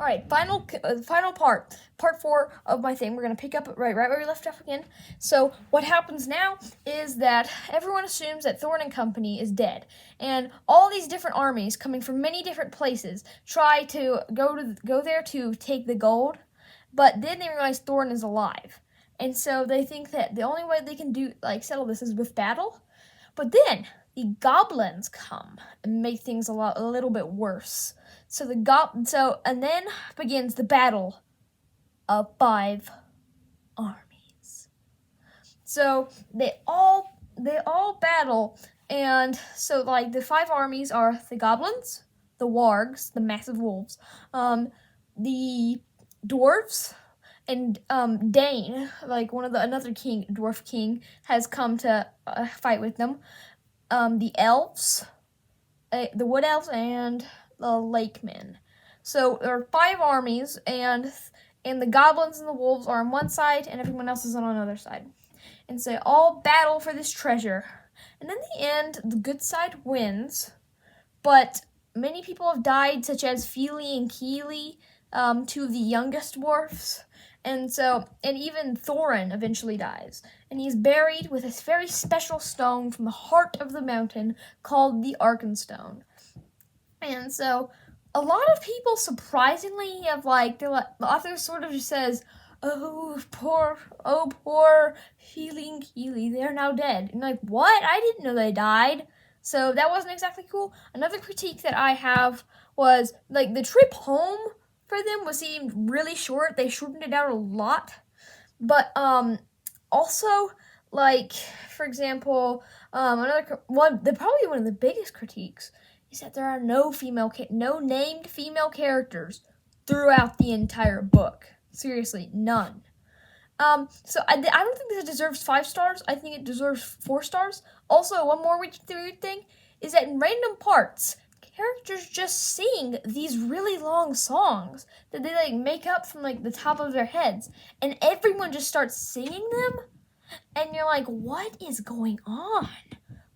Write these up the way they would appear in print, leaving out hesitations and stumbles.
All right, final part 4 of my thing. We're gonna pick up right where we left off again. So what happens now is that everyone assumes that Thorin and company is dead, and all these different armies coming from many different places try to go there to take the gold, but then they realize Thorin is alive, and so they think that the only way they can settle this is with battle. But then the goblins come and make things a little bit worse. And then begins the battle of 5 armies. So they all battle, and so like the 5 armies are the goblins, the wargs, the massive wolves, the dwarves, and Dane, like another dwarf king, has come to fight with them. The elves, the wood elves, and the lakemen. So there are 5 armies, and the goblins and the wolves are on one side, and everyone else is on another side. And so they all battle for this treasure. And in the end, the good side wins, but many people have died, such as Feely and Keely, 2 of the youngest dwarfs. And even Thorin eventually dies. And he is buried with a very special stone from the heart of the mountain called the Arkenstone. And so a lot of people surprisingly the author sort of just says, oh poor Feely and Keely, they are now dead. And like, what? I didn't know they died. So that wasn't exactly cool. Another critique that I have was like the trip home for them seemed really short. They shortened it out a lot. But also, like, for example, probably one of the biggest critiques is that there are no named female characters throughout the entire book. Seriously, none. So I don't think this deserves 5 stars. I think it deserves 4 stars. Also, one more weird thing is that in random parts, characters just sing these really long songs that they make up from the top of their heads, and everyone just starts singing them, and you're like, what is going on?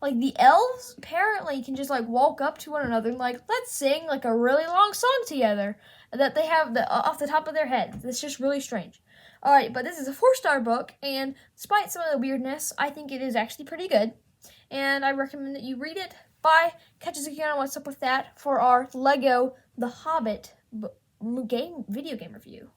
Like, the elves apparently can just walk up to one another and let's sing a really long song together that they have off the top of their heads. It's just really strange. Alright, but this is a 4-star book, and despite some of the weirdness, I think it is actually pretty good, and I recommend that you read it. Bye. Catch us again on What's Up With That for our Lego The Hobbit video game review.